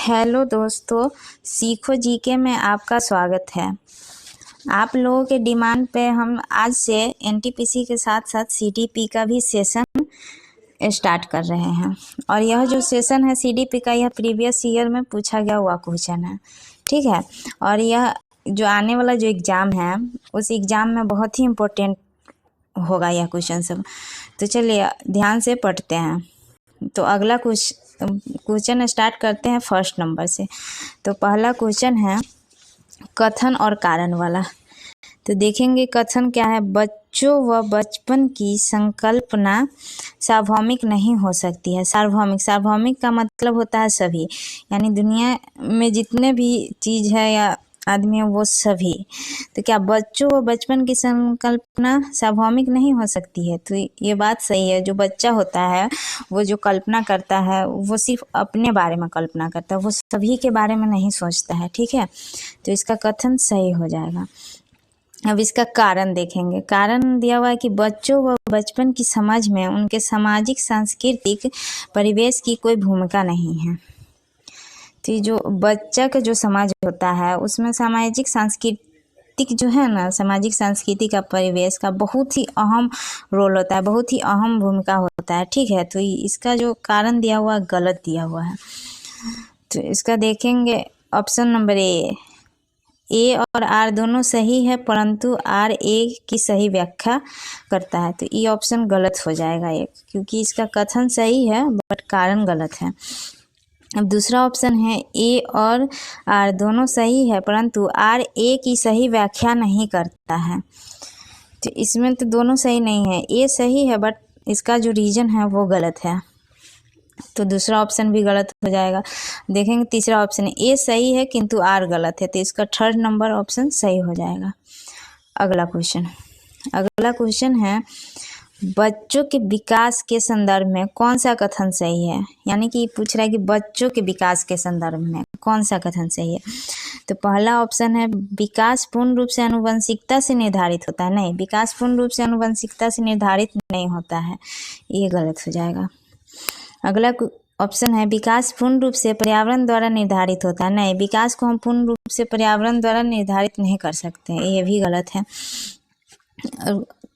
Hello दोस्तों, सीखो GK में आपका स्वागत है। आप लोगों के डिमांड पे हम आज से एनटीपीसी के साथ साथ सीडीपी का भी सेशन स्टार्ट कर रहे हैं। और यह जो सेशन है सीडीपी का, यह प्रीवियस ईयर में पूछा गया हुआ क्वेश्चन है, ठीक है। और यह जो आने वाला जो एग्ज़ाम है उस एग्ज़ाम में बहुत ही इम्पोर्टेंट होगा यह क्वेश्चन सब। तो चलिए ध्यान से पढ़ते हैं। तो अगला क्वेश्चन स्टार्ट करते हैं फर्स्ट नंबर से। तो पहला क्वेश्चन है कथन और कारण वाला। तो देखेंगे कथन क्या है। बच्चों व बचपन की संकल्पना सार्वभौमिक नहीं हो सकती है। सार्वभौमिक का मतलब होता है सभी, यानी दुनिया में जितने भी चीज़ है या आदमी है वो सभी। तो क्या बच्चों व बचपन की संकल्पना सार्वभौमिक नहीं हो सकती है? तो ये बात सही है। जो बच्चा होता है वो जो कल्पना करता है वो सिर्फ अपने बारे में कल्पना करता है, वो सभी के बारे में नहीं सोचता है, ठीक है। तो इसका कथन सही हो जाएगा। अब इसका कारण देखेंगे। कारण दिया हुआ है कि बच्चों व बचपन की समझ में उनके सामाजिक सांस्कृतिक परिवेश की कोई भूमिका नहीं है। तो जो बच्चा का जो समाज होता है उसमें सामाजिक सांस्कृतिक जो है ना, सामाजिक संस्कृति का परिवेश का बहुत ही अहम रोल होता है, बहुत ही अहम भूमिका होता है, ठीक है। तो इसका जो कारण दिया हुआ गलत दिया हुआ है। तो इसका देखेंगे ऑप्शन नंबर ए और आर दोनों सही है, परंतु आर ए की सही व्याख्या करता है। तो ये ऑप्शन गलत हो जाएगा एक, क्योंकि इसका कथन सही है बट कारण गलत है। अब दूसरा ऑप्शन है ए और आर दोनों सही है, परंतु आर ए की सही व्याख्या नहीं करता है। तो इसमें तो दोनों सही नहीं है, ए सही है बट इसका जो रीजन है वो गलत है। तो दूसरा ऑप्शन भी गलत हो जाएगा। देखेंगे तीसरा ऑप्शन है ए सही है किंतु आर गलत है, तो इसका थर्ड नंबर ऑप्शन सही हो जाएगा। अगला क्वेश्चन है बच्चों के विकास के संदर्भ में कौन सा कथन सही है। यानी कि पूछ रहा है कि बच्चों के विकास के संदर्भ में कौन सा कथन सही है। तो पहला ऑप्शन है विकास पूर्ण रूप से आनुवंशिकता से निर्धारित होता है। नहीं, विकास पूर्ण रूप से आनुवंशिकता से निर्धारित नहीं होता है, ये गलत हो जाएगा। अगला ऑप्शन है विकास पूर्ण रूप से पर्यावरण द्वारा निर्धारित होता है। नहीं, विकास को हम पूर्ण रूप से पर्यावरण द्वारा निर्धारित नहीं कर सकते, ये भी गलत है।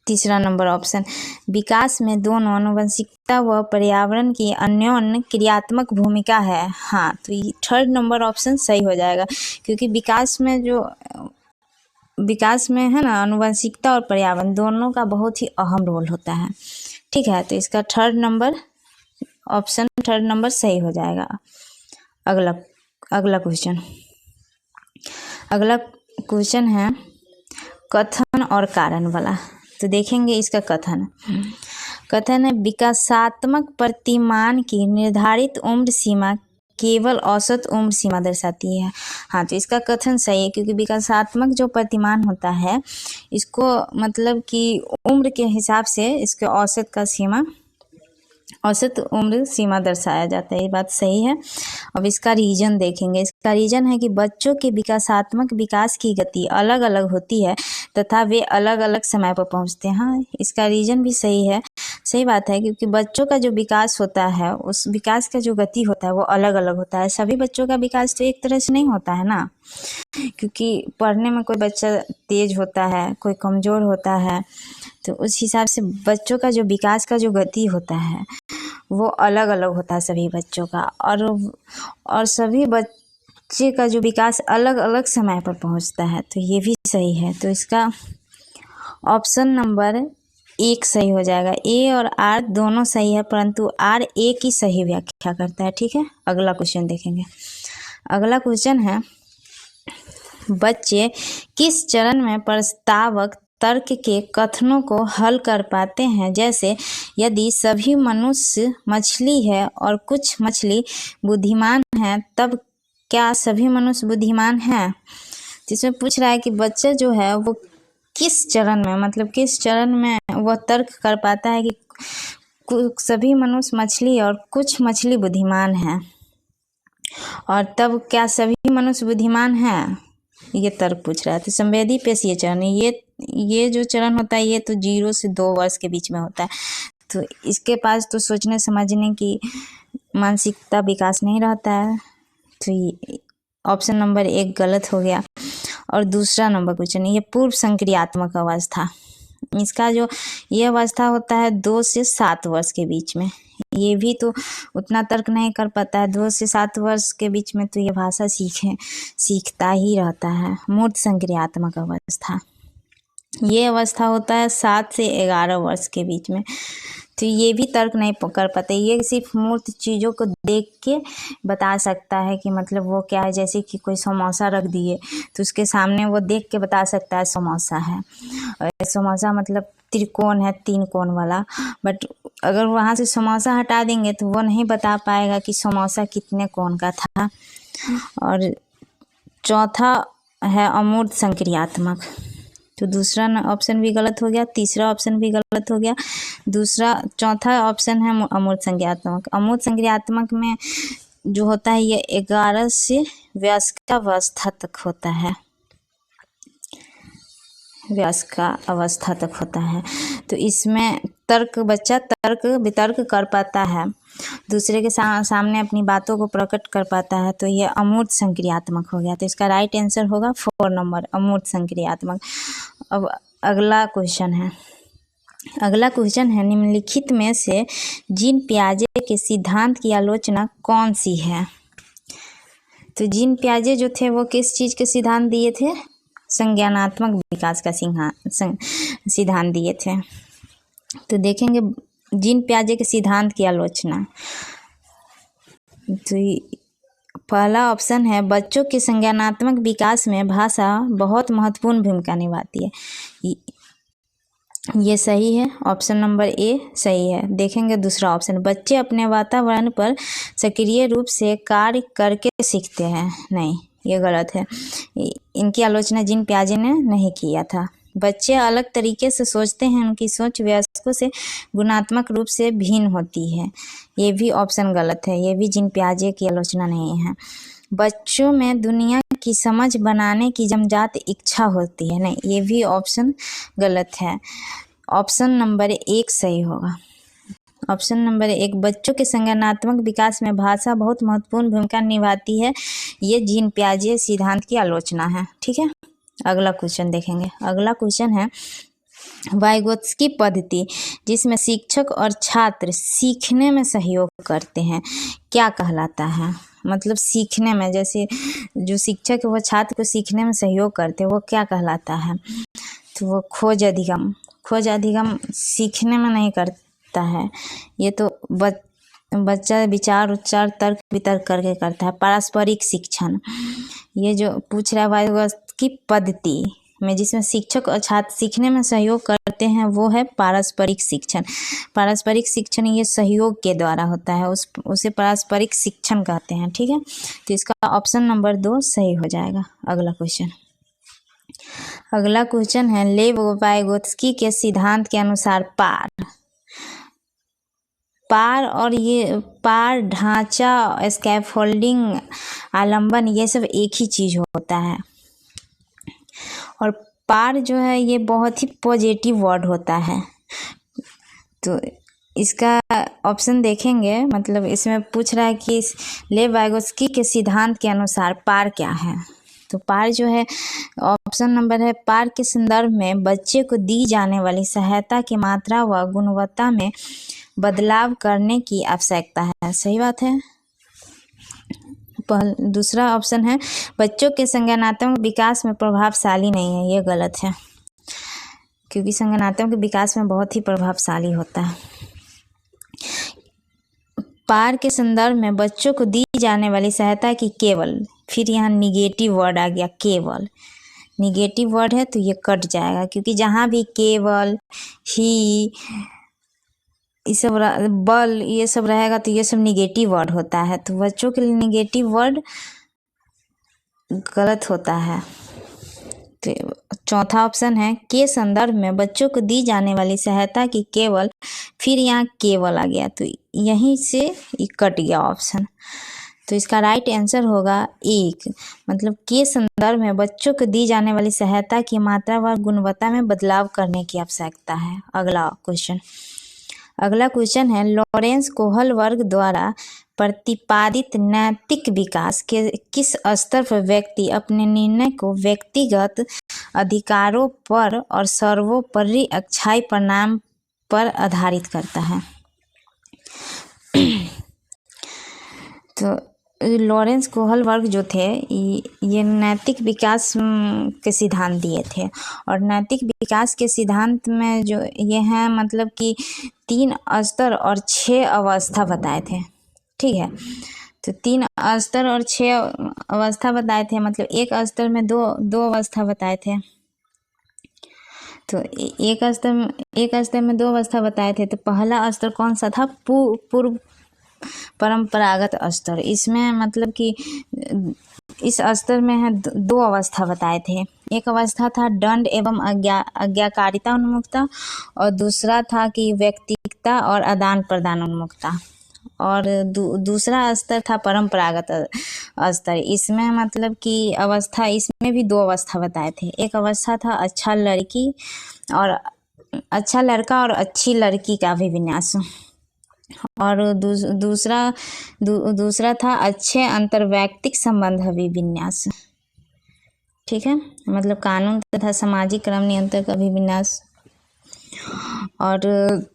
तीसरा नंबर ऑप्शन विकास में दोनों आनुवंशिकता व पर्यावरण की अन्योन्य क्रियात्मक भूमिका है। हाँ, तो ये थर्ड नंबर ऑप्शन सही हो जाएगा, क्योंकि विकास में है ना आनुवंशिकता और पर्यावरण दोनों का बहुत ही अहम रोल होता है, ठीक है। तो इसका थर्ड नंबर सही हो जाएगा। अगला क्वेश्चन है कथन और कारण वाला। तो देखेंगे इसका कथन है विकासात्मक प्रतिमान की निर्धारित उम्र सीमा केवल औसत उम्र सीमा दर्शाती है। हाँ, तो इसका कथन सही है, क्योंकि विकासात्मक जो प्रतिमान होता है इसको मतलब कि उम्र के हिसाब से इसके औसत उम्र सीमा दर्शाया जाता है, ये बात सही है। अब इसका रीजन देखेंगे। इसका रीजन है कि बच्चों के विकासात्मक विकास की गति अलग अलग होती है तथा वे अलग अलग समय पर पहुंचते हैं। हाँ, इसका रीजन भी सही है, सही बात है, क्योंकि बच्चों का जो विकास होता है उस विकास का जो गति होता है वो अलग अलग होता है। सभी बच्चों का विकास तो एक तरह से नहीं होता है ना, क्योंकि पढ़ने में कोई बच्चा तेज होता है, कोई कमज़ोर होता है। तो उस हिसाब से बच्चों का जो विकास का जो गति होता है वो अलग अलग होता है सभी बच्चों का, और सभी बच्चे का जो विकास अलग अलग समय पर पहुंचता है। तो ये भी सही है। तो इसका ऑप्शन नंबर 1 सही हो जाएगा। ए और आर दोनों सही है, परंतु आर ए की सही व्याख्या करता है, ठीक है। अगला क्वेश्चन देखेंगे। अगला क्वेश्चन है बच्चे किस चरण में प्रस्तावक तर्क के कथनों को हल कर पाते हैं। जैसे यदि सभी मनुष्य मछली है और कुछ मछली बुद्धिमान है, तब क्या सभी मनुष्य बुद्धिमान हैं। जिसमें पूछ रहा है कि बच्चा जो है वो किस चरण में, मतलब किस चरण में वह तर्क कर पाता है कि सभी मनुष्य मछली और कुछ मछली बुद्धिमान हैं, और तब क्या सभी मनुष्य बुद्धिमान हैं, ये तर्क पूछ रहा है। तो संवेदी पेशीय चरण, ये जो चरण होता है ये तो 0 से 2 वर्ष के बीच में होता है। तो इसके पास तो सोचने समझने की मानसिकता विकास नहीं रहता है, तो ऑप्शन नंबर 1 गलत हो गया। और दूसरा नंबर क्वेश्चन, ये पूर्व संक्रियात्मक अवस्था, इसका जो ये अवस्था होता है 2 से 7 वर्ष के बीच में। ये भी तो उतना तर्क नहीं कर पाता है, 2 से 7 वर्ष के बीच में तो ये भाषा सीखता ही रहता है। मूर्त संक्रियात्मक अवस्था, ये अवस्था होता है 7 से 11 वर्ष के बीच में। तो ये भी तर्क नहीं कर पाते, ये सिर्फ मूर्त चीज़ों को देख के बता सकता है कि मतलब वो क्या है। जैसे कि कोई समोसा रख दिए तो उसके सामने वो देख के बता सकता है समोसा है। समोसा मतलब त्रिकोण है, 3 कोण वाला। बट अगर वहाँ से समोसा हटा देंगे तो वो नहीं बता पाएगा कि समोसा कितने कोण का था। और चौथा है अमूर्त संक्रियात्मक, तो दूसरा ऑप्शन भी गलत हो गया, तीसरा ऑप्शन भी गलत हो गया। चौथा ऑप्शन है अमूर्त संक्रियात्मक। अमूर्त संक्रियात्मक में जो होता है ये 11 से वयस्कावस्था तक होता है, वयस्कावस्था तक होता है। तो इसमें बच्चा तर्क वितर्क कर पाता है, दूसरे के सामने अपनी बातों को प्रकट कर पाता है, तो ये अमूर्त संक्रियात्मक हो गया। तो इसका राइट आंसर होगा 4 नंबर, अमूर्त संक्रियात्मक। अब अगला क्वेश्चन है निम्नलिखित में से जीन पियाजे के सिद्धांत की आलोचना कौन सी है? तो जीन पियाजे जो थे वो किस चीज़ के सिद्धांत दिए थे? संज्ञानात्मक विकास का सिद्धांत दिए थे। तो देखेंगे जीन पियाजे के सिद्धांत की आलोचना। तो पहला ऑप्शन है बच्चों के संज्ञानात्मक विकास में भाषा बहुत महत्वपूर्ण भूमिका निभाती है। ये सही है, ऑप्शन नंबर ए सही है। देखेंगे दूसरा ऑप्शन, बच्चे अपने वातावरण पर सक्रिय रूप से कार्य करके सीखते हैं। नहीं, ये गलत है, इनकी आलोचना जीन पियाजे ने नहीं किया था। बच्चे अलग तरीके से सोचते हैं, उनकी सोच वयस्कों से गुणात्मक रूप से भिन्न होती है। ये भी ऑप्शन गलत है, ये भी जीन पियाजे की आलोचना नहीं है। बच्चों में दुनिया की समझ बनाने की जन्मजात इच्छा होती है। नहीं, ये भी ऑप्शन गलत है, ऑप्शन नंबर 1 सही होगा। ऑप्शन नंबर 1, बच्चों के संज्ञानात्मक विकास में भाषा बहुत महत्वपूर्ण भूमिका निभाती है, ये जीन पियाजे सिद्धांत की आलोचना है। ठीक है, अगला क्वेश्चन देखेंगे। अगला क्वेश्चन है वाइगोत्स्की पद्धति जिसमें शिक्षक और छात्र सीखने में सहयोग करते हैं, क्या कहलाता है? मतलब सीखने में, जैसे जो शिक्षक है वो छात्र को सीखने में सहयोग करते हैं, वो क्या कहलाता है? तो वो खोज अधिगम सीखने में नहीं करता है, ये तो बच्चा विचार उच्चार तर्क वितर्क करके करता है। पारस्परिक शिक्षण, ये जो पूछ रहा है वाइगोत्स्की पद्धति में जिसमें शिक्षक और छात्र सीखने में सहयोग करते हैं, वो है पारस्परिक शिक्षण। पारस्परिक शिक्षण ये सहयोग के द्वारा होता है, उसे पारस्परिक शिक्षण कहते हैं। ठीक है, तो इसका ऑप्शन नंबर 2 सही हो जाएगा। अगला क्वेश्चन है लेव वाइगोत्स्की के सिद्धांत के अनुसार और ये पार ढांचा स्कैफोल्डिंग आलंबन ये सब एक ही चीज होता है। और पार जो है ये बहुत ही पॉजिटिव वर्ड होता है। तो इसका ऑप्शन देखेंगे, मतलब इसमें पूछ रहा है कि लेव वाइगोत्स्की के सिद्धांत के अनुसार पार क्या है? तो पार जो है ऑप्शन नंबर है, पार के संदर्भ में बच्चे को दी जाने वाली सहायता की मात्रा व गुणवत्ता में बदलाव करने की आवश्यकता है। सही बात है। दूसरा ऑप्शन है बच्चों के संज्ञानात्मक विकास में प्रभावशाली नहीं है, ये गलत है, क्योंकि संज्ञानात्मक विकास में बहुत ही प्रभावशाली होता है। पार के संदर्भ में बच्चों को दी जाने वाली सहायता की केवल, फिर यहाँ निगेटिव वर्ड आ गया, केवल निगेटिव वर्ड है तो ये कट जाएगा, क्योंकि जहाँ भी केवल, ही, ये सब बल ये सब रहेगा तो ये सब निगेटिव वर्ड होता है। तो बच्चों के लिए निगेटिव वर्ड गलत होता है। तो चौथा ऑप्शन है के संदर्भ में बच्चों को दी जाने वाली सहायता की केवल, फिर यहाँ केवल आ गया तो यहीं से कट गया ऑप्शन। तो इसका राइट आंसर होगा 1, मतलब के संदर्भ में बच्चों को दी जाने वाली सहायता की मात्रा व गुणवत्ता में बदलाव करने की आवश्यकता है। अगला क्वेश्चन, अगला क्वेश्चन है, लॉरेंस कोहल वर्ग द्वारा प्रतिपादित नैतिक विकास के किस स्तर पर व्यक्ति अपने निर्णय को व्यक्तिगत अधिकारों पर और सर्वोपरि अच्छाई परिणाम पर आधारित करता है? तो लॉरेंस कोहल वर्ग जो थे ये नैतिक विकास के सिद्धांत दिए थे, और नैतिक विकास के सिद्धांत में जो ये हैं मतलब कि 3 स्तर और 6 अवस्था बताए थे। ठीक है, तो 3 स्तर और 6 अवस्था बताए थे, मतलब एक स्तर में दो अवस्था बताए थे। तो एक स्तर में 2 अवस्था बताए थे। तो पहला स्तर कौन सा था? पूर्व परंपरागत स्तर। इसमें मतलब कि इस स्तर में है 2 अवस्था बताए थे। एक अवस्था था दंड एवं आज्ञाकारिता उन्मुक्ता, और दूसरा था कि व्यक्तिगता और आदान प्रदान उन्मुक्ता, और दूसरा स्तर था परंपरागत स्तर। इसमें मतलब कि अवस्था, इसमें भी 2 अवस्था बताए थे। एक अवस्था था अच्छा लड़का और अच्छी लड़की का अभिविन्यास, और दूसरा था अच्छे अंतर्वैयक्तिक संबंध अभिविन्यास। ठीक है, मतलब कानून तथा सामाजिक क्रम नियंत्रण का अभिविन्यास। और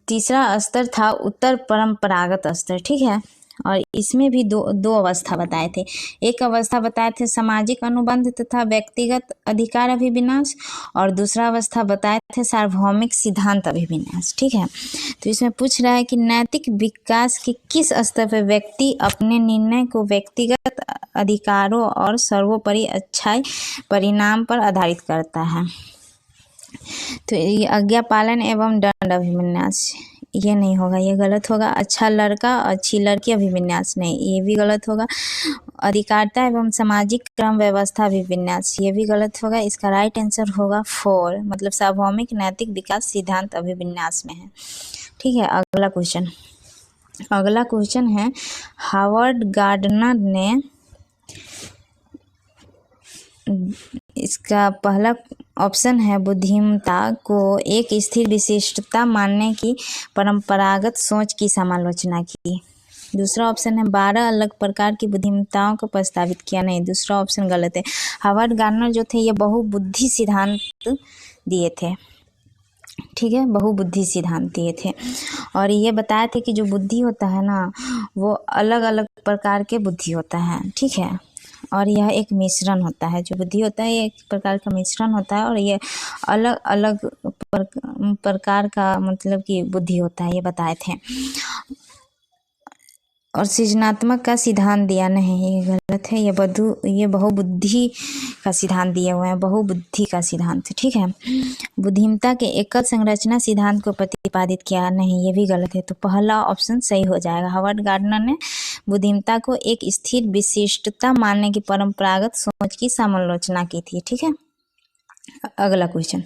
तीसरा स्तर था उत्तर परंपरागत स्तर। ठीक है, और इसमें भी दो अवस्था बताए थे। एक अवस्था बताए थे सामाजिक अनुबंध तथा व्यक्तिगत अधिकार अभिविन्यास, और दूसरा अवस्था बताए थे सार्वभौमिक सिद्धांत अभिविन्यास। ठीक है, तो इसमें पूछ रहा है कि नैतिक विकास के किस स्तर पर व्यक्ति अपने निर्णय को व्यक्तिगत अधिकारों और सर्वोपरि अच्छाई परिणाम पर आधारित करता है? तो ये आज्ञा पालन एवं दंड अभिविन्यास, ये नहीं होगा, ये गलत होगा। अच्छा लड़का अच्छी लड़की अभिविन्यास, नहीं, ये भी गलत होगा। अधिकारिता एवं सामाजिक क्रम व्यवस्था अभिविन्यास, ये भी गलत होगा। इसका राइट आंसर होगा 4, मतलब सार्वभौमिक नैतिक विकास सिद्धांत अभिविन्यास में है। ठीक है, अगला क्वेश्चन है, हावर्ड गार्डनर ने, इसका पहला ऑप्शन है बुद्धिमत्ता को एक स्थिर विशिष्टता मानने की परंपरागत सोच की समालोचना की। दूसरा ऑप्शन है 12 अलग प्रकार की बुद्धिमत्ताओं को प्रस्तावित किया। नहीं, दूसरा ऑप्शन गलत है। हावर्ड गार्डनर जो थे ये बहुबुद्धि सिद्धांत दिए थे। ठीक है, बहुबुद्धि सिद्धांत दिए थे, और ये बताए थे कि जो बुद्धि होता है ना, वो अलग अलग प्रकार के बुद्धि होता है। ठीक है, और यह एक मिश्रण होता है। जो बुद्धि होता है ये एक प्रकार का मिश्रण होता है, और ये अलग अलग प्रकार का मतलब कि बुद्धि होता है, ये बताए थे। और सृजनात्मक का सिद्धांत दिया नहीं, ये गलत है। ये बहुबुद्धि का सिद्धांत दिए हुए हैं, बहुबुद्धि का सिद्धांत। ठीक है, बुद्धिमत्ता के एकल संरचना सिद्धांत को प्रतिपादित किया नहीं, ये भी गलत है। तो पहला ऑप्शन सही हो जाएगा। हावर्ड गार्डनर ने बुद्धिमत्ता को एक स्थिर विशिष्टता मानने की परंपरागत सोच की समालोचना की थी। ठीक है, अगला क्वेश्चन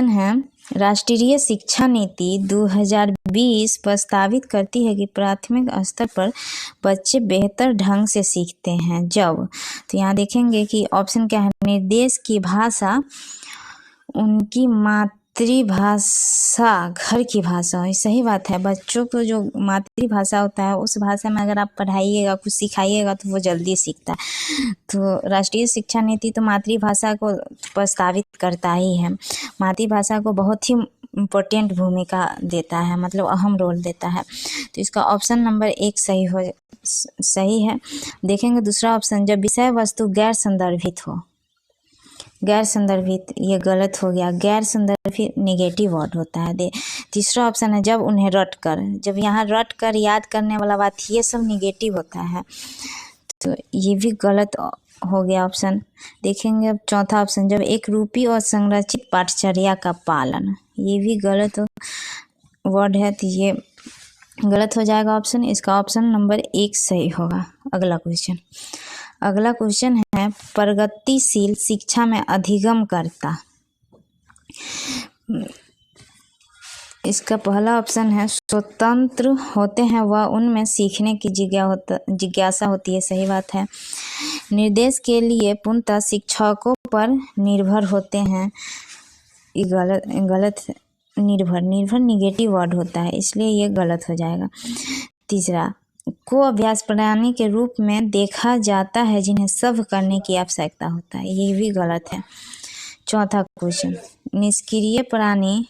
है, राष्ट्रीय शिक्षा नीति 2020 प्रस्तावित करती है कि प्राथमिक स्तर पर बच्चे बेहतर ढंग से सीखते हैं जब, तो यहाँ देखेंगे कि ऑप्शन क्या है, निर्देश की भाषा उनकी मातृभाषा, घर की भाषा। सही बात है, बच्चों को जो मातृभाषा होता है उस भाषा में अगर आप पढ़ाइएगा, कुछ सिखाइएगा तो वो जल्दी सीखता है। तो राष्ट्रीय शिक्षा नीति तो मातृभाषा को प्रस्तावित करता ही है, मातृभाषा को बहुत ही इम्पोर्टेंट भूमिका देता है, मतलब अहम रोल देता है। तो इसका ऑप्शन नंबर 1 सही है। देखेंगे दूसरा ऑप्शन, जब विषय वस्तु गैर संदर्भित हो, गैर संदर्भित, ये गलत हो गया। गैर संदर्भित नेगेटिव वर्ड होता है। तीसरा ऑप्शन है जब उन्हें रट कर, जब यहाँ रट कर याद करने वाला बात, ये सब नेगेटिव होता है, तो ये भी गलत हो गया ऑप्शन। देखेंगे अब चौथा ऑप्शन, जब एक रूपी और संरचित पाठचर्या का पालन, ये भी गलत वर्ड है, तो ये गलत हो जाएगा ऑप्शन। इसका ऑप्शन नंबर 1 सही होगा। अगला क्वेश्चन है, प्रगतिशील शिक्षा में अधिगमकर्ता, इसका पहला ऑप्शन है स्वतंत्र होते हैं वह उनमें सीखने की जिज्ञासा होती है। सही बात है। निर्देश के लिए पूर्णतः शिक्षकों पर निर्भर होते हैं, ये गलत निर्भर, निर्भर निगेटिव वर्ड होता है, इसलिए ये गलत हो जाएगा। तीसरा, को अभ्यास प्राणी के रूप में देखा जाता है जिन्हें सब करने की आवश्यकता होता है, ये भी गलत है। चौथा क्वेश्चन, निष्क्रिय प्राणी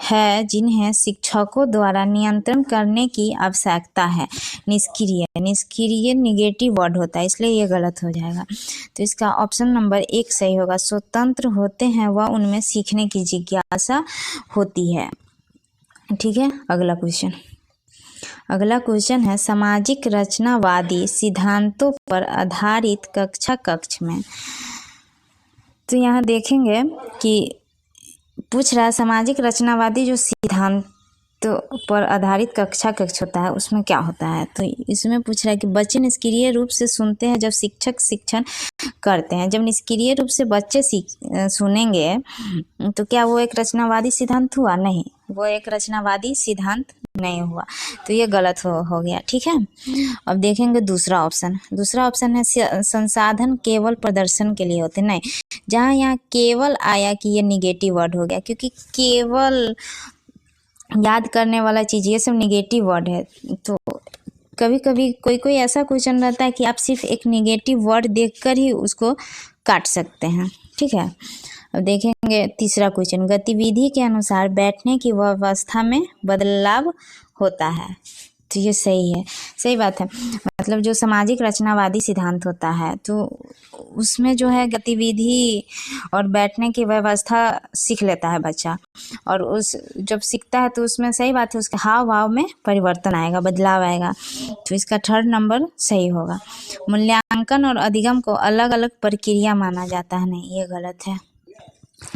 है जिन्हें शिक्षकों द्वारा नियंत्रण करने की आवश्यकता है। निष्क्रिय, निष्क्रिय निगेटिव वर्ड होता है, इसलिए ये गलत हो जाएगा। तो इसका ऑप्शन नंबर 1 सही होगा। स्वतंत्र होते हैं वह उनमें सीखने की जिज्ञासा होती है। ठीक है, अगला क्वेश्चन। अगला क्वेश्चन है, सामाजिक रचनावादी सिद्धांतों पर आधारित कक्षा कक्ष में। तो यहाँ देखेंगे कि पूछ रहा है सामाजिक रचनावादी जो सिद्धांत पर आधारित कक्षा कक्ष होता है उसमें क्या होता है। तो इसमें पूछ रहा है कि बच्चे निष्क्रिय रूप से सुनते हैं जब शिक्षक शिक्षण करते हैं। जब निष्क्रिय रूप से बच्चे सुनेंगे तो क्या वो एक रचनावादी सिद्धांत हुआ? नहीं, वो एक रचनावादी सिद्धांत नहीं हुआ, तो ये गलत हो गया। ठीक है, अब देखेंगे दूसरा ऑप्शन। दूसरा ऑप्शन है संसाधन केवल प्रदर्शन के लिए होते। नहीं, जहाँ यहाँ केवल आया कि ये निगेटिव वर्ड हो गया, क्योंकि केवल याद करने वाला चीज़ ये सब निगेटिव वर्ड है। तो कभी कभी कोई ऐसा क्वेश्चन रहता है कि आप सिर्फ एक निगेटिव वर्ड देखकर ही उसको काट सकते हैं। ठीक है, अब देखेंगे तीसरा क्वेश्चन, गतिविधि के अनुसार बैठने की व्यवस्था में बदलाव होता है। तो ये सही है, सही बात है। मतलब जो सामाजिक रचनावादी सिद्धांत होता है तो उसमें जो है गतिविधि और बैठने की व्यवस्था सीख लेता है बच्चा, और उस जब सीखता है तो उसमें सही बात है उसके हाव भाव में परिवर्तन आएगा, बदलाव आएगा। तो इसका 3rd नंबर सही होगा। मूल्यांकन और अधिगम को अलग अलग प्रक्रिया माना जाता है। नहीं, ये गलत है।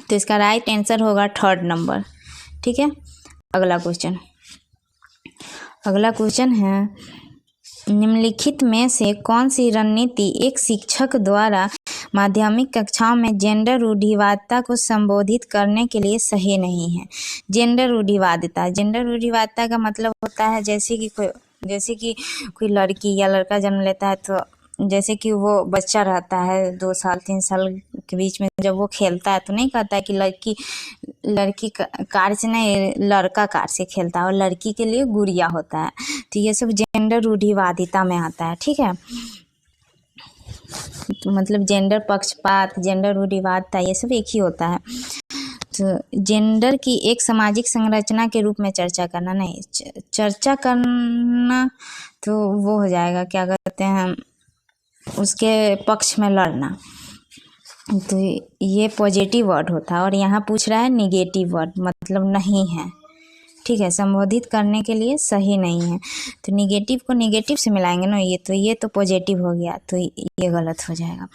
तो इसका राइट आंसर होगा 3rd नंबर। ठीक है, अगला क्वेश्चन। अगला क्वेश्चन है, निम्नलिखित में से कौन सी रणनीति एक शिक्षक द्वारा माध्यमिक कक्षाओं में जेंडर रूढ़िवादिता को संबोधित करने के लिए सही नहीं है? जेंडर रूढ़िवादिता, जेंडर रूढ़िवादिता का मतलब होता है जैसे कि कोई लड़की या लड़का जन्म लेता है तो जैसे कि वो बच्चा रहता है 2 साल 3 साल के बीच में, जब वो खेलता है तो नहीं कहता है कि लड़की कार से नहीं, लड़का कार से खेलता है, और लड़की के लिए गुड़िया होता है। तो ये सब जेंडर रूढ़िवादिता में आता है। ठीक है, तो मतलब जेंडर पक्षपात, जेंडर रूढ़िवादिता ये सब एक ही होता है। तो जेंडर की एक सामाजिक संरचना के रूप में चर्चा करना, नहीं, चर्चा करना तो वो हो जाएगा क्या कहते हैं उसके पक्ष में लड़ना। तो ये पॉजिटिव वर्ड होता है, और यहाँ पूछ रहा है निगेटिव वर्ड, मतलब नहीं है। ठीक है, संबोधित करने के लिए सही नहीं है। तो निगेटिव को निगेटिव से मिलाएंगे ना, ये तो पॉजिटिव हो गया, तो ये गलत हो जाएगा।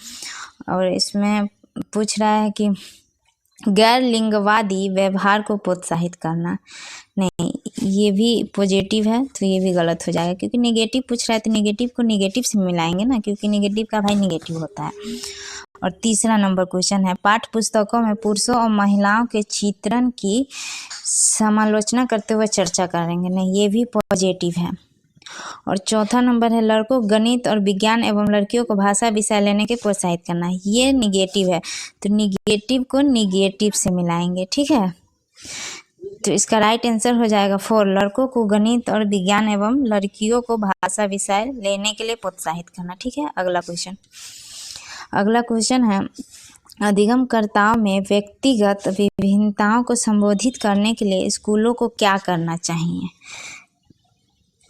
और इसमें पूछ रहा है कि गैर लिंगवादी व्यवहार को प्रोत्साहित करना, नहीं, ये भी पॉजिटिव है, तो ये भी गलत हो जाएगा, क्योंकि नेगेटिव पूछ रहा है तो नेगेटिव को नेगेटिव से मिलाएंगे ना, क्योंकि नेगेटिव का भाई नेगेटिव होता है। और तीसरा नंबर क्वेश्चन है, पाठ्य पुस्तकों में पुरुषों और महिलाओं के चित्रण की समालोचना करते हुए चर्चा करेंगे, नहीं, ये भी पॉजिटिव है। और चौथा नंबर है, लड़कों को गणित और विज्ञान एवं लड़कियों को भाषा विषय लेने के प्रोत्साहित करना, ये निगेटिव है, तो निगेटिव को निगेटिव से मिलाएंगे। ठीक है, तो इसका राइट आंसर हो जाएगा 4, लड़कों को गणित और विज्ञान एवं लड़कियों को भाषा विषय लेने के लिए प्रोत्साहित करना। ठीक है, अगला क्वेश्चन है, अधिगमकर्ताओं में व्यक्तिगत विभिन्नताओं को संबोधित करने के लिए स्कूलों को क्या करना चाहिए?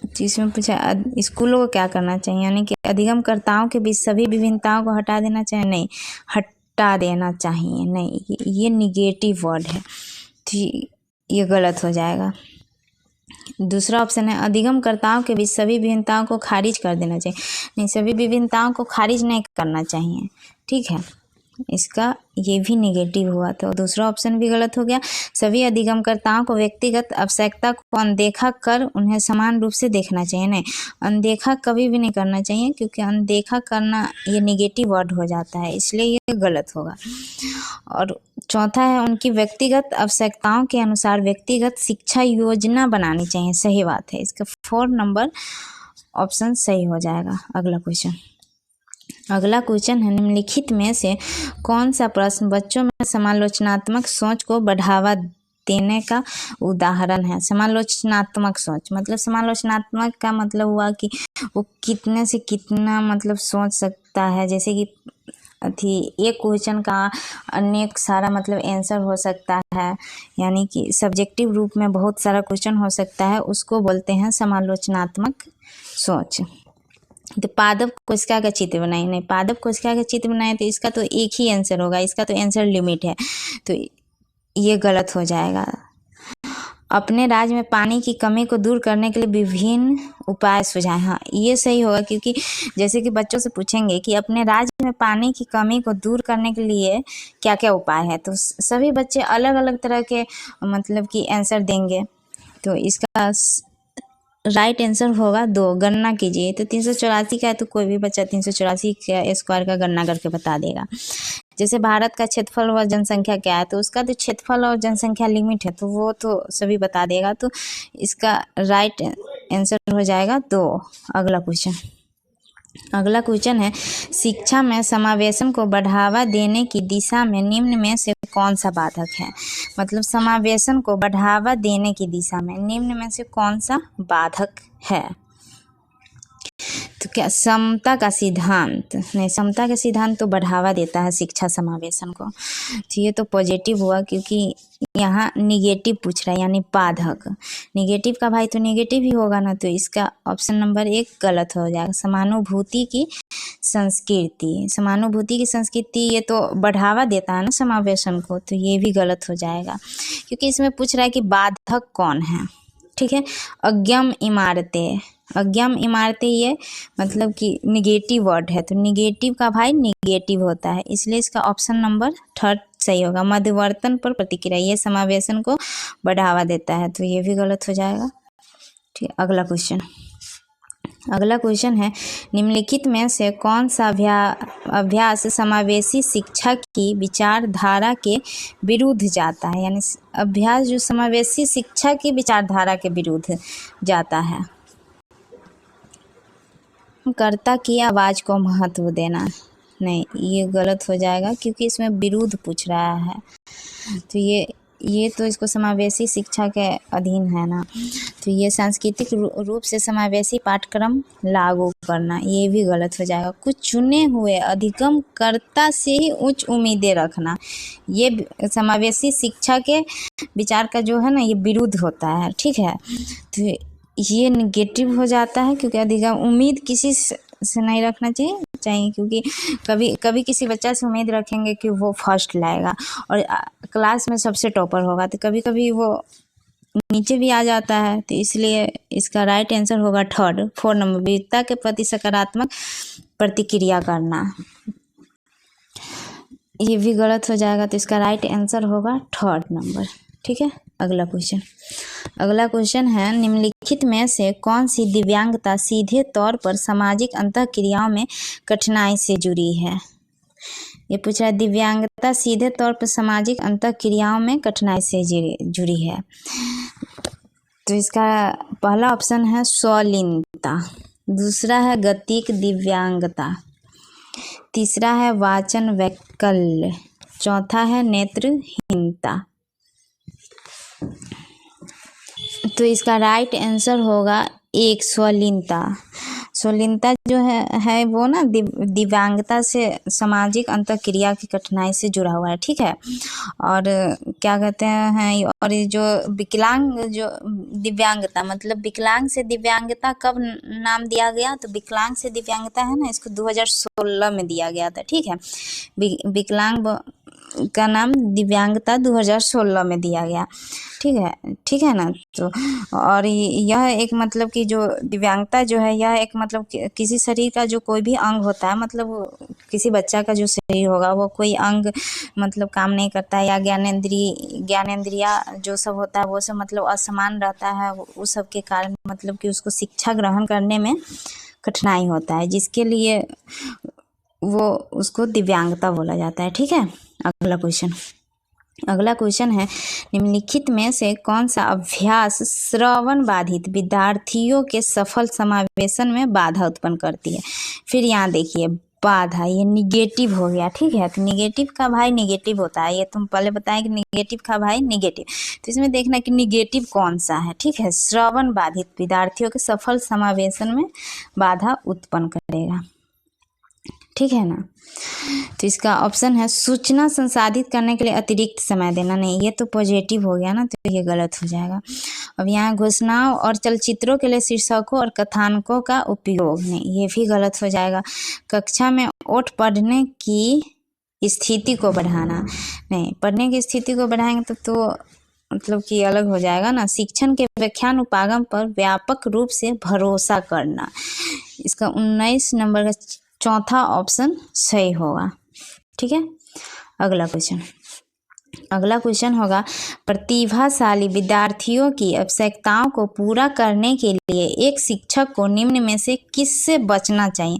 जिसमें पूछा स्कूलों को क्या करना चाहिए, यानी कि अधिगमकर्ताओं के बीच सभी विभिन्नताओं को हटा देना चाहिए, नहीं, हटा देना चाहिए, नहीं, ये निगेटिव वर्ड है, तो ये गलत हो जाएगा। दूसरा ऑप्शन है, अधिगमकर्ताओं के बीच सभी विभिन्नताओं को खारिज कर देना चाहिए, नहीं, सभी विभिन्नताओं को खारिज नहीं करना चाहिए। ठीक है, इसका ये भी नेगेटिव हुआ, तो दूसरा ऑप्शन भी गलत हो गया। सभी अधिगमकर्ताओं को व्यक्तिगत आवश्यकता को अनदेखा कर उन्हें समान रूप से देखना चाहिए, नहीं, अनदेखा कभी भी नहीं करना चाहिए, क्योंकि अनदेखा करना ये नेगेटिव वर्ड हो जाता है, इसलिए ये गलत होगा। और चौथा है, उनकी व्यक्तिगत आवश्यकताओं के अनुसार व्यक्तिगत शिक्षा योजना बनानी चाहिए, सही बात है, इसका 4 नंबर ऑप्शन सही हो जाएगा। अगला क्वेश्चन है, निम्नलिखित में से कौन सा प्रश्न बच्चों में समालोचनात्मक सोच को बढ़ावा देने का उदाहरण है। समालोचनात्मक सोच, मतलब समालोचनात्मक का मतलब हुआ कि वो कितने से कितना मतलब सोच सकता है। जैसे कि एक क्वेश्चन का अनेक सारा मतलब आंसर हो सकता है, यानी कि सब्जेक्टिव रूप में बहुत सारा क्वेश्चन हो सकता है, उसको बोलते हैं समालोचनात्मक सोच। तो पादप कोशिका का चित्र बनाए, नहीं पादप कोशिका का चित्र बनाए तो इसका तो एक ही आंसर होगा, इसका तो आंसर लिमिट है, तो ये गलत हो जाएगा। अपने राज्य में पानी की कमी को दूर करने के लिए विभिन्न उपाय सुझाएं, हाँ ये सही होगा, क्योंकि जैसे कि बच्चों से पूछेंगे कि अपने राज्य में पानी की कमी को दूर करने के लिए क्या क्या उपाय है, तो सभी बच्चे अलग अलग तरह के मतलब कि आंसर देंगे। तो इसका राइट आंसर होगा 2, गणना कीजिए। तो 384 का है तो कोई भी बच्चा 384 का स्क्वायर का गणना करके बता देगा। जैसे भारत का क्षेत्रफल व जनसंख्या क्या है, तो उसका तो क्षेत्रफल और जनसंख्या लिमिट है, तो वो तो सभी बता देगा, तो इसका राइट आंसर हो जाएगा 2। अगला क्वेश्चन है, शिक्षा में समावेशन को बढ़ावा देने की दिशा में निम्न में से कौन सा बाधक है। मतलब समावेशन को बढ़ावा देने की दिशा में निम्न में से कौन सा बाधक है। तो क्या समता का सिद्धांत, नहीं समता का सिद्धांत तो बढ़ावा देता है शिक्षा समावेशन को, तो ये तो पॉजिटिव हुआ, क्योंकि यहाँ निगेटिव पूछ रहा है यानी बाधक। निगेटिव का भाई तो निगेटिव ही होगा ना, तो इसका ऑप्शन नंबर 1 गलत हो जाएगा। समानुभूति की संस्कृति, समानुभूति की संस्कृति ये तो बढ़ावा देता है ना समावेशन को, तो ये भी गलत हो जाएगा, क्योंकि इसमें पूछ रहा है कि बाधक कौन है। ठीक है, अज्ञम इमारतें, अज्ञम इमारतें ये मतलब कि निगेटिव वर्ड है, तो निगेटिव का भाई निगेटिव होता है, इसलिए इसका ऑप्शन नंबर 3 सही होगा। मध्यवर्तन पर प्रतिक्रिया ये समावेशन को बढ़ावा देता है, तो ये भी गलत हो जाएगा। ठीक है, अगला क्वेश्चन है, निम्नलिखित में से कौन सा अभ्यास समावेशी शिक्षा की विचारधारा के विरुद्ध जाता है, यानी अभ्यास जो समावेशी शिक्षा की विचारधारा के विरुद्ध जाता है। कर्ता की आवाज़ को महत्व देना, नहीं ये गलत हो जाएगा, क्योंकि इसमें विरुद्ध पूछ रहा है, तो ये तो इसको समावेशी शिक्षा के अधीन है ना, तो ये सांस्कृतिक रूप से समावेशी पाठ्यक्रम लागू करना, ये भी गलत हो जाएगा। कुछ चुने हुए अधिगमकर्ता से ही उच्च उम्मीदें रखना, ये समावेशी शिक्षा के विचार का जो है ना ये विरुद्ध होता है। ठीक है, तो ये निगेटिव हो जाता है, क्योंकि अधिगम उम्मीद किसी से नहीं रखना चाहिए, क्योंकि कभी किसी बच्चा से उम्मीद रखेंगे कि वो फर्स्ट लाएगा और क्लास में सबसे टॉपर होगा, तो कभी कभी वो नीचे भी आ जाता है, तो इसलिए इसका राइट आंसर होगा 4 नंबर, विविधता के प्रति सकारात्मक प्रतिक्रिया करना, ये भी गलत हो जाएगा, तो इसका राइट आंसर होगा 3 नंबर। ठीक है, अगला क्वेश्चन है, निम्नलिखित में से कौन सी दिव्यांगता सीधे तौर पर सामाजिक अंतःक्रियाओं में कठिनाई से जुड़ी है। ये पूछ रहा है दिव्यांगता सीधे तौर पर सामाजिक अंतःक्रियाओं में कठिनाई से जुड़ी है, तो इसका पहला ऑप्शन है स्वलीनता, दूसरा है गतिक दिव्यांगता, तीसरा है वाचन वैकल्य, चौथा है नेत्रहीनता। तो इसका राइट आंसर होगा 1 स्वलीनता। स्वलीनता जो है वो ना दिव्यांगता से सामाजिक अंतःक्रिया की कठिनाई से जुड़ा हुआ है। ठीक है, और क्या कहते हैं, और ये जो विकलांग जो दिव्यांगता, मतलब विकलांग से दिव्यांगता कब नाम दिया गया, तो विकलांग से दिव्यांगता है ना, इसको 2016 में दिया गया था। ठीक है, विकलांग का नाम दिव्यांगता 2016 में दिया गया। ठीक है ना, तो और यह एक मतलब कि जो दिव्यांगता जो है यह एक मतलब किसी शरीर का जो कोई भी अंग होता है, मतलब किसी बच्चा का जो शरीर होगा वो कोई अंग मतलब काम नहीं करता है, या ज्ञानेंद्रिया जो सब होता है वो सब मतलब असमान रहता है, उस सब के कारण मतलब कि उसको शिक्षा ग्रहण करने में कठिनाई होता है, जिसके लिए वो उसको दिव्यांगता बोला जाता है। ठीक है, अगला क्वेश्चन है, निम्नलिखित में से कौन सा अभ्यास श्रवण बाधित विद्यार्थियों के सफल समावेशन में बाधा उत्पन्न करती है। फिर यहाँ देखिए बाधा, ये निगेटिव हो गया। ठीक है, तो निगेटिव का भाई निगेटिव होता है, ये तुम पहले बताएं कि निगेटिव का भाई निगेटिव। तो इसमें देखना कि निगेटिव कौन सा है। ठीक है, श्रवण बाधित विद्यार्थियों के सफल समावेशन में बाधा उत्पन्न करेगा। ठीक है ना। तो इसका ऑप्शन है सूचना संसाधित करने के लिए अतिरिक्त समय देना। नहीं, ये तो पॉजिटिव हो गया ना, तो ये गलत हो जाएगा। अब यहाँ घोषणाओं और चलचित्रों के लिए शीर्षकों और कथानकों का उपयोग, नहीं, ये भी गलत हो जाएगा। कक्षा में ओठ पढ़ने की स्थिति को बढ़ाना, नहीं, पढ़ने की स्थिति को बढ़ाएंगे तो मतलब कि अलग हो जाएगा ना। शिक्षण के व्याख्यान उपागम पर व्यापक रूप से भरोसा करना, इसका 19 नंबर का चौथा ऑप्शन सही होगा। ठीक है, अगला क्वेश्चन होगा प्रतिभाशाली विद्यार्थियों की आवश्यकताओं को पूरा करने के लिए एक शिक्षक को निम्न में से किससे बचना चाहिए,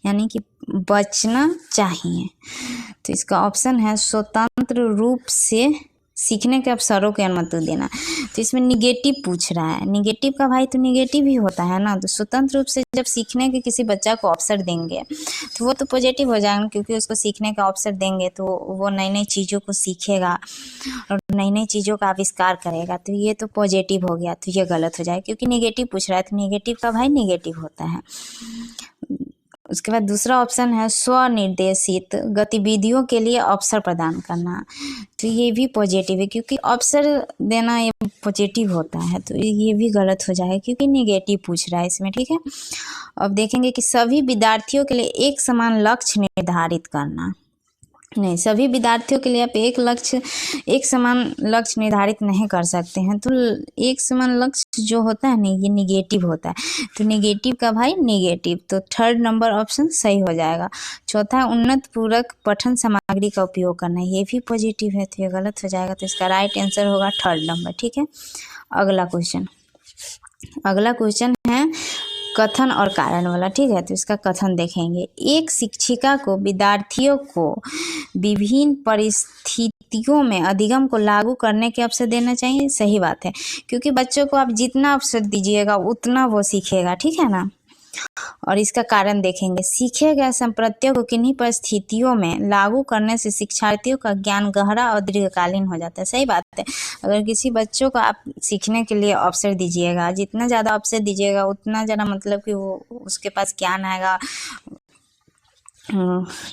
यानी कि बचना चाहिए। तो इसका ऑप्शन है स्वतंत्र रूप से सीखने के अवसरों की अनुमति देना। तो इसमें निगेटिव पूछ रहा है, निगेटिव का भाई तो निगेटिव ही होता है ना। तो स्वतंत्र रूप से जब सीखने के किसी बच्चा को अवसर देंगे तो वो तो पॉजिटिव हो जाएगा, क्योंकि उसको सीखने का अवसर देंगे तो वो नई नई चीज़ों को सीखेगा और नई नई चीज़ों का आविष्कार करेगा। तो ये तो पॉजिटिव हो गया, तो ये गलत हो जाएगा, क्योंकि निगेटिव पूछ रहा है तो निगेटिव का भाई निगेटिव होता है। उसके बाद दूसरा ऑप्शन है स्वनिर्देशित गतिविधियों के लिए अवसर प्रदान करना। तो ये भी पॉजिटिव है, क्योंकि अवसर देना ये पॉजिटिव होता है, तो ये भी गलत हो जाएगा क्योंकि निगेटिव पूछ रहा है इसमें। ठीक है, अब देखेंगे कि सभी विद्यार्थियों के लिए एक समान लक्ष्य निर्धारित करना। नहीं, सभी विद्यार्थियों के लिए आप एक समान लक्ष्य निर्धारित नहीं कर सकते हैं। तो एक समान लक्ष्य जो होता है ना, ये निगेटिव होता है, तो निगेटिव का भाई निगेटिव, तो थर्ड नंबर ऑप्शन सही हो जाएगा। चौथा उन्नत पूरक पठन सामग्री का उपयोग करना, ये भी पॉजिटिव है, तो ये गलत हो जाएगा। तो इसका राइट आंसर होगा थर्ड नंबर। ठीक है, अगला क्वेश्चन है कथन और कारण वाला। ठीक है, तो इसका कथन देखेंगे। एक शिक्षिका को विद्यार्थियों को विभिन्न परिस्थितियों में अधिगम को लागू करने के अवसर देना चाहिए। सही बात है, क्योंकि बच्चों को आप जितना अवसर दीजिएगा उतना वो सीखेगा। ठीक है ना। और इसका कारण देखेंगे, सीखे गए संप्रत्यय को किन्हीं परिस्थितियों में लागू करने से शिक्षार्थियों का ज्ञान गहरा और दीर्घकालीन हो जाता है। सही बात है, अगर किसी बच्चों को आप सीखने के लिए अवसर दीजिएगा, जितना ज़्यादा अवसर दीजिएगा उतना ज़्यादा मतलब कि वो उसके पास ज्ञान आएगा।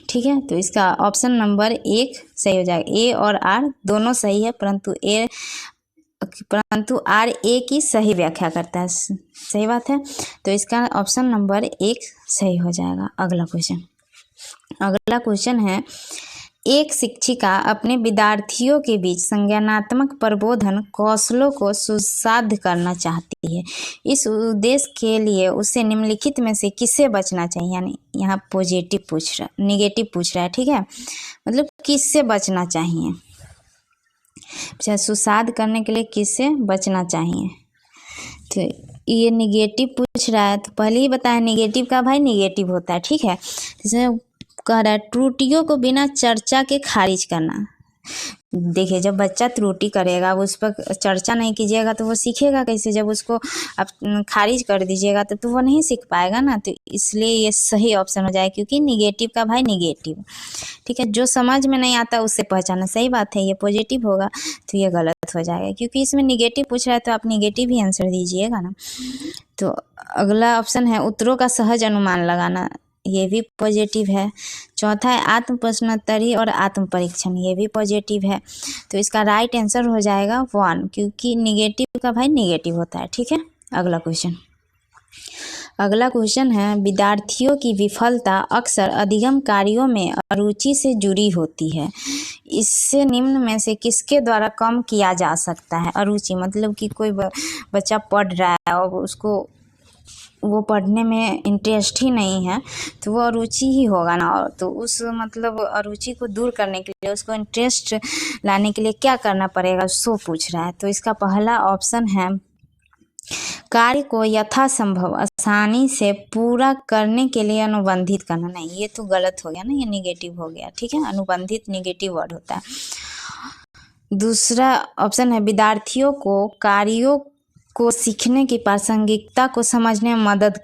ठीक है, तो इसका ऑप्शन नंबर 1 सही हो जाएगा। ए और आर दोनों सही है, परंतु आर ए की सही व्याख्या करता है। सही बात है, तो इसका ऑप्शन नंबर 1 सही हो जाएगा। अगला क्वेश्चन है एक शिक्षिका अपने विद्यार्थियों के बीच संज्ञानात्मक प्रबोधन कौशलों को सुसाध्य करना चाहती है। इस उद्देश्य के लिए उसे निम्नलिखित में से किससे बचना चाहिए, यानी यहाँ निगेटिव पूछ रहा है। ठीक है, मतलब किससे बचना चाहिए, सुसाध करने के लिए किससे बचना चाहिए। तो ये निगेटिव पूछ रहा है, तो पहले ही बताया निगेटिव का भाई निगेटिव होता है। ठीक है, इसमें कह रहा है त्रुटियों को बिना चर्चा के खारिज करना। देखिए, जब बच्चा त्रुटि करेगा उस पर चर्चा नहीं कीजिएगा तो वो सीखेगा कैसे। जब उसको आप खारिज कर दीजिएगा तो वो नहीं सीख पाएगा ना। तो इसलिए ये सही ऑप्शन हो जाए, क्योंकि निगेटिव का भाई निगेटिव। ठीक है, जो समझ में नहीं आता उससे पहचाना। सही बात है, ये पॉजिटिव होगा, तो ये गलत हो जाएगा, क्योंकि इसमें निगेटिव पूछ रहा है तो आप निगेटिव ही आंसर दीजिएगा ना। तो अगला ऑप्शन है उत्तरों का सहज अनुमान लगाना, ये भी पॉजिटिव है। चौथा है आत्म प्रश्नोत्तरी और आत्म परीक्षण, ये भी पॉजिटिव है। तो इसका राइट आंसर हो जाएगा 1, क्योंकि निगेटिव का भाई निगेटिव होता है। ठीक है, अगला क्वेश्चन है विद्यार्थियों की विफलता अक्सर अधिगम कार्यों में अरुचि से जुड़ी होती है। इससे निम्न में से किसके द्वारा कम किया जा सकता है। अरुचि मतलब कि कोई बच्चा पढ़ रहा है और उसको वो पढ़ने में इंटरेस्ट ही नहीं है, तो वो अरुचि ही होगा ना। तो उस मतलब अरुचि को दूर करने के लिए, उसको इंटरेस्ट लाने के लिए क्या करना पड़ेगा, सो पूछ रहा है। तो इसका पहला ऑप्शन है कार्य को यथासंभव आसानी से पूरा करने के लिए अनुबंधित करना। नहीं, ये तो गलत हो गया ना, ये निगेटिव हो गया। ठीक है, अनुबंधित निगेटिव वर्ड होता है। दूसरा ऑप्शन है विद्यार्थियों को कार्यों को सीखने की प्रासंगिकता को समझने में मदद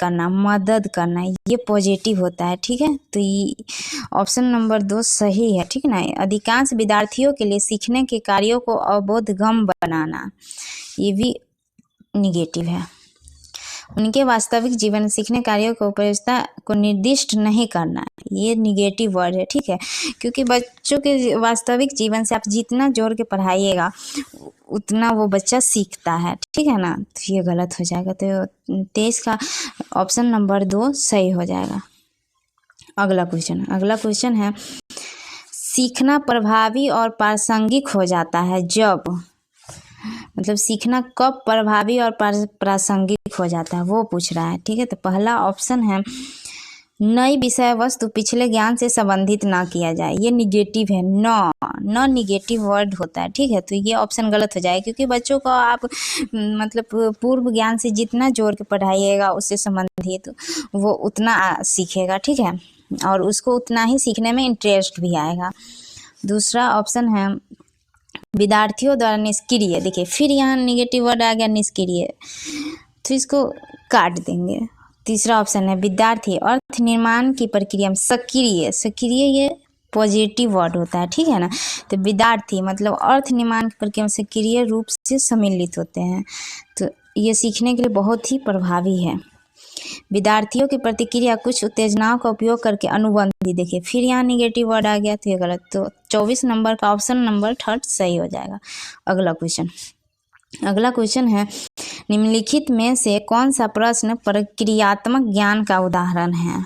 करना ये पॉजिटिव होता है। ठीक है, तो ये ऑप्शन नंबर 2 सही है। ठीक है ना। अधिकांश विद्यार्थियों के लिए सीखने के कार्यों को अबोधगम्य बनाना ये भी निगेटिव है। उनके वास्तविक जीवन सीखने कार्यों को उपयोगिता को निर्दिष्ट नहीं करना ये निगेटिव वर्ड है। ठीक है, क्योंकि बच्चों के वास्तविक जीवन से आप जितना जोड़ के पढ़ाइएगा उतना वो बच्चा सीखता है। ठीक है ना, तो ये गलत हो जाएगा। तो 23 का ऑप्शन नंबर 2 सही हो जाएगा। अगला क्वेश्चन है सीखना प्रभावी और प्रासंगिक हो जाता है जब, मतलब सीखना कब प्रभावी और प्रासंगिक हो जाता है वो पूछ रहा है। ठीक है, तो पहला ऑप्शन है नई विषय वस्तु पिछले ज्ञान से संबंधित ना किया जाए ये निगेटिव है। न निगेटिव वर्ड होता है। ठीक है, तो ये ऑप्शन गलत हो जाएगा क्योंकि बच्चों को आप मतलब पूर्व ज्ञान से जितना जोड़ के पढ़ाइएगा उससे संबंधित वो उतना सीखेगा। ठीक है, और उसको उतना ही सीखने में इंटरेस्ट भी आएगा। दूसरा ऑप्शन है विद्यार्थियों द्वारा निष्क्रिय, देखिए फिर यहाँ निगेटिव वर्ड आ गया निष्क्रिय, तो इसको काट देंगे। तीसरा ऑप्शन है विद्यार्थी अर्थ निर्माण की प्रक्रिया में सक्रिय ये पॉजिटिव वर्ड होता है। ठीक है ना, तो विद्यार्थी मतलब अर्थ निर्माण की प्रक्रिया में सक्रिय रूप से सम्मिलित होते हैं, तो ये सीखने के लिए बहुत ही प्रभावी है। विद्यार्थियों की प्रतिक्रिया कुछ उत्तेजनाओं का उपयोग करके अनुबंधी, देखिए फिर यहाँ निगेटिव वर्ड आ गया तो ये गलत। तो 24 नंबर का ऑप्शन नंबर 3 सही हो जाएगा। अगला क्वेश्चन है निम्नलिखित में से कौन सा प्रश्न प्रक्रियात्मक ज्ञान का उदाहरण है।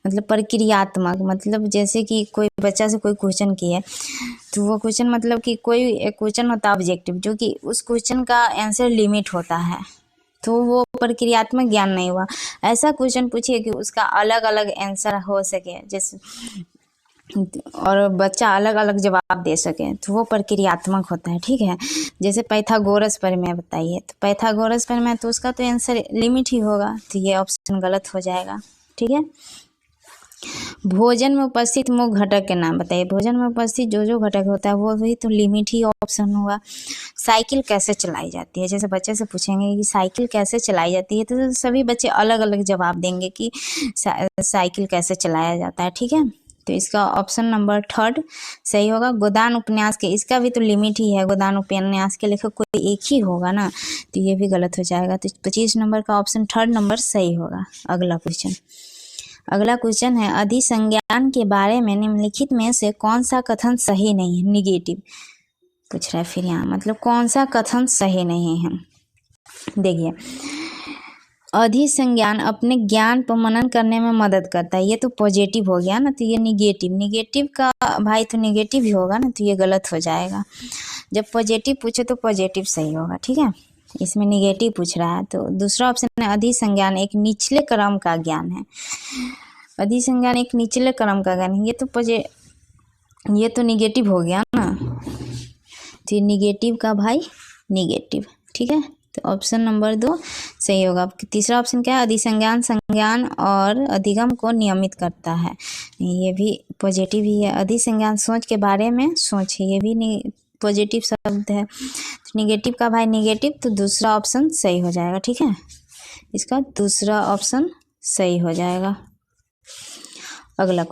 मतलब प्रक्रियात्मक मतलब जैसे कि कोई बच्चा से कोई क्वेश्चन किया तो वो क्वेश्चन मतलब कि कोई क्वेश्चन होता है ऑब्जेक्टिव जो कि उस क्वेश्चन का आंसर लिमिट होता है, तो वो प्रक्रियात्मक ज्ञान नहीं हुआ। ऐसा क्वेश्चन पूछिए कि उसका अलग अलग आंसर हो सके जैसे और बच्चा अलग अलग जवाब दे सके, तो वो प्रक्रियात्मक होता है। ठीक है, जैसे पाइथागोरस प्रमेय बताइए, तो पाइथागोरस प्रमेय तो उसका तो आंसर लिमिट ही होगा, तो ये ऑप्शन गलत हो जाएगा। ठीक है, भोजन में उपस्थित मुख्य घटक के नाम बताइए। भोजन में उपस्थित जो घटक होता है वो भी तो लिमिट ही ऑप्शन होगा। साइकिल कैसे चलाई जाती है, जैसे बच्चे से पूछेंगे कि साइकिल कैसे चलाई जाती है तो सभी बच्चे अलग अलग जवाब देंगे कि साइकिल कैसे चलाया जाता है। ठीक है, तो इसका ऑप्शन नंबर 3 सही होगा। गोदान उपन्यास के, इसका भी तो लिमिट ही है, गोदान उपन्यास के लेखक कोई एक ही होगा ना, तो ये भी गलत हो जाएगा। तो 25 नंबर का ऑप्शन 3 नंबर सही होगा। अगला क्वेश्चन है अधिसंज्ञान के बारे में निम्नलिखित में से कौन सा कथन सही नहीं है, निगेटिव पूछ रहा है। फिर यहाँ मतलब कौन सा कथन सही नहीं है, देखिए अधिसंज्ञान अपने ज्ञान पर मनन करने में मदद करता है, ये तो पॉजिटिव हो गया ना, तो ये निगेटिव का भाई तो निगेटिव ही होगा ना, तो ये गलत हो जाएगा। जब पॉजिटिव पूछे तो पॉजिटिव सही होगा। ठीक है, इसमें निगेटिव पूछ रहा है, तो दूसरा ऑप्शन है अधिसंज्ञान एक निचले क्रम का ज्ञान है। अधिसंज्ञान एक निचले क्रम का ज्ञान है, ये तो निगेटिव हो गया ना, तो निगेटिव का भाई निगेटिव। ठीक है, तो ऑप्शन नंबर 2 सही होगा। तीसरा ऑप्शन क्या है अधिसंज्ञान संज्ञान और अधिगम को नियमित करता है, ये भी पॉजिटिव ही है। अधिसंज्ञान सोच के बारे में सोच है, ये भी पॉजिटिव शब्द है, तो निगेटिव का भाई निगेटिव, तो दूसरा ऑप्शन सही हो जाएगा। ठीक है, इसका दूसरा ऑप्शन सही हो जाएगा। अगला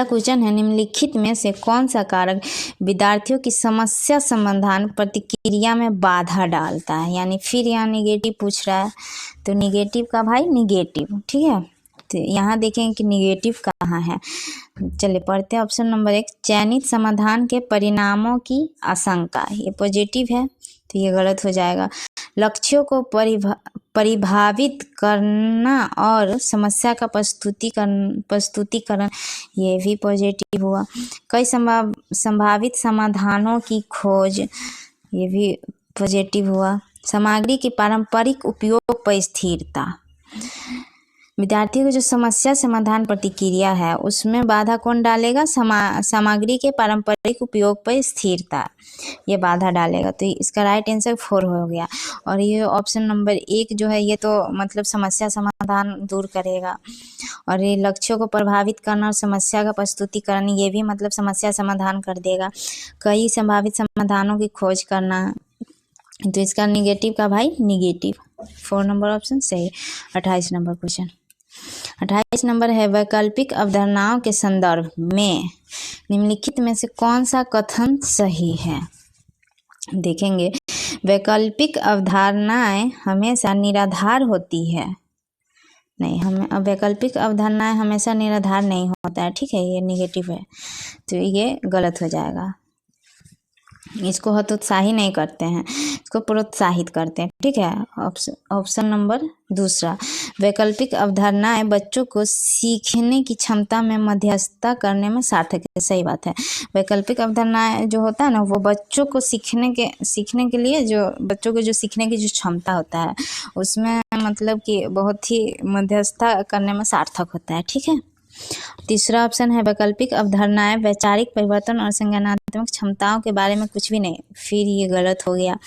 क्वेश्चन है निम्नलिखित में से कौन सा कारक विद्यार्थियों की समस्या समाधान प्रतिक्रिया में बाधा डालता है, यानी फिर यहाँ निगेटिव पूछ रहा है, तो निगेटिव का भाई निगेटिव। ठीक है, तो यहाँ देखेंगे कि निगेटिव कहाँ है, चलिए पढ़ते हैं। ऑप्शन नंबर 1 चयनित समाधान के परिणामों की आशंका, ये पॉजिटिव है, तो ये गलत हो जाएगा। लक्ष्यों को परिभावित करना और समस्या का प्रस्तुतिकरण, ये भी पॉजिटिव हुआ। कई संभावित समाधानों की खोज, ये भी पॉजिटिव हुआ। सामग्री के पारंपरिक उपयोग पर स्थिरता, विद्यार्थियों की जो समस्या समाधान प्रतिक्रिया है उसमें बाधा कौन डालेगा, सामग्री के पारंपरिक उपयोग पर स्थिरता, ये बाधा डालेगा, तो इसका राइट आंसर 4 हो गया। और ये ऑप्शन नंबर 1 जो है ये तो मतलब समस्या समाधान दूर करेगा, और ये लक्ष्यों को प्रभावित करना और समस्या का प्रस्तुतिकरण, ये भी मतलब समस्या समाधान कर देगा। कई संभावित समाधानों की खोज करना, तो इसका निगेटिव का भाई निगेटिव, 4 नंबर ऑप्शन सही। 28 नंबर क्वेश्चन। 28 नंबर है, वैकल्पिक अवधारणाओं के संदर्भ में निम्नलिखित में से कौन सा कथन सही है। देखेंगे, वैकल्पिक अवधारणाएं हमेशा निराधार होती है। नहीं, हमें वैकल्पिक अवधारणाएं हमेशा निराधार नहीं होता है, ठीक है, ये निगेटिव है, तो ये गलत हो जाएगा। इसको हतोत्साही नहीं करते हैं, इसको प्रोत्साहित करते हैं, ठीक है। ऑप्शन नंबर दूसरा, वैकल्पिक अवधारणाएं बच्चों को सीखने की क्षमता में मध्यस्थता करने में सार्थक है। सही बात है। वैकल्पिक अवधारणाएं जो होता है ना, वो बच्चों को सीखने के लिए जो बच्चों को जो सीखने की जो क्षमता होता है उसमें मतलब कि बहुत ही मध्यस्थता करने में सार्थक होता है, ठीक है। तीसरा ऑप्शन है, वैकल्पिक अवधारणाएं वैचारिक परिवर्तन और संज्ञानात्मक क्षमताओं के बारे में कुछ भी नहीं, फिर ये गलत हो गया।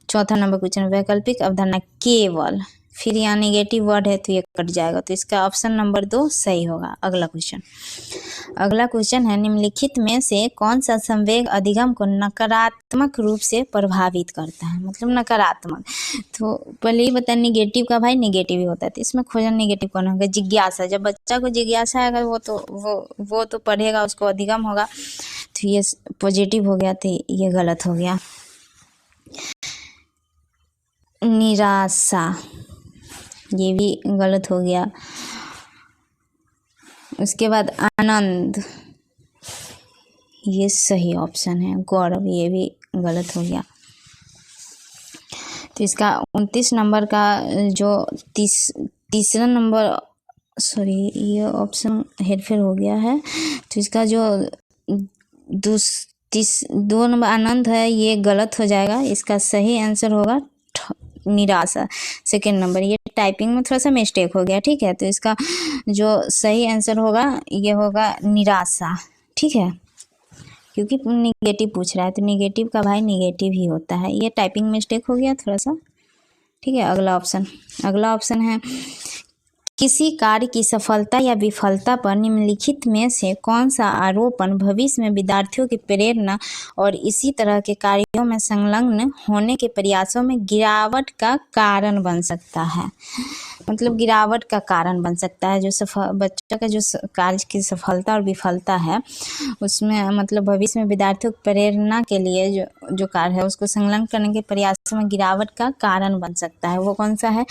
चौथा नंबर क्वेश्चन, वैकल्पिक अवधारणा केवल, फिर यहाँ निगेटिव वर्ड है तो ये कट जाएगा, तो इसका ऑप्शन नंबर 2 सही होगा। अगला क्वेश्चन है, निम्नलिखित में से कौन सा संवेग अधिगम को नकारात्मक रूप से प्रभावित करता है, मतलब नकारात्मक। तो पहले ही बताया निगेटिव का भाई निगेटिव ही होता है, तो इसमें खोजना निगेटिव कौन होगा, जिज्ञासा। जब बच्चा को जिज्ञासा आएगा वो तो पढ़ेगा, उसको अधिगम होगा, तो ये पॉजिटिव हो गया, तो ये गलत हो गया। निराशा, ये भी गलत हो गया। उसके बाद आनंद, ये सही ऑप्शन है। गौरव, ये भी गलत हो गया। तो इसका 29 नंबर का जो तीसरा नंबर, सॉरी ये ऑप्शन हेरफेर हो गया है, तो इसका जो 2 नंबर आनंद है ये गलत हो जाएगा। इसका सही आंसर होगा निराशा, सेकेंड नंबर। ये टाइपिंग में थोड़ा सा मिस्टेक हो गया, ठीक है। तो इसका जो सही आंसर होगा ये होगा निराशा, ठीक है, क्योंकि निगेटिव पूछ रहा है, तो निगेटिव का भाई निगेटिव ही होता है। ये टाइपिंग मिस्टेक हो गया थोड़ा सा, ठीक है। अगला ऑप्शन है, किसी कार्य की सफलता या विफलता पर निम्नलिखित में से कौन सा आरोपण भविष्य में विद्यार्थियों की प्रेरणा और इसी तरह के कार्यों में संलग्न होने के प्रयासों में गिरावट का कारण बन सकता है। मतलब गिरावट का कारण बन सकता है, जो बच्चों का जो कार्य की सफलता और विफलता है उसमें मतलब भविष्य में विद्यार्थियों की प्रेरणा के लिए जो कार्य है उसको संलग्न करने के प्रयासों में गिरावट का कारण बन सकता है। वो कौन सा है?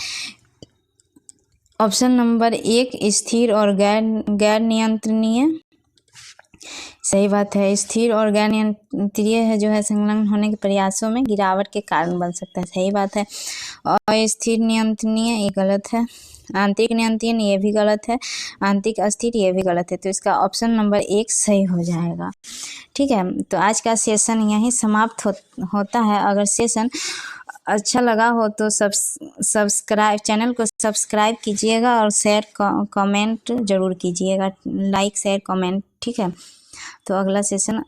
ऑप्शन नंबर 1, स्थिर और गैर नियंत्रणीय। सही बात है, स्थिर और गैर नियंत्रणीय है जो है संलग्न होने के प्रयासों में गिरावट के कारण बन सकता है। सही बात है। और स्थिर नियंत्रणीय ये गलत है। आंतरिक नियंत्रण ये भी गलत है। आंतरिक अस्थिर ये भी गलत है। तो इसका ऑप्शन नंबर 1 सही हो जाएगा, ठीक है। तो आज का सेशन यहीं समाप्त होता है। अगर सेशन अच्छा लगा हो तो चैनल को सब्सक्राइब कीजिएगा और शेयर कमेंट जरूर कीजिएगा, लाइक शेयर कमेंट, ठीक है। तो अगला सेशन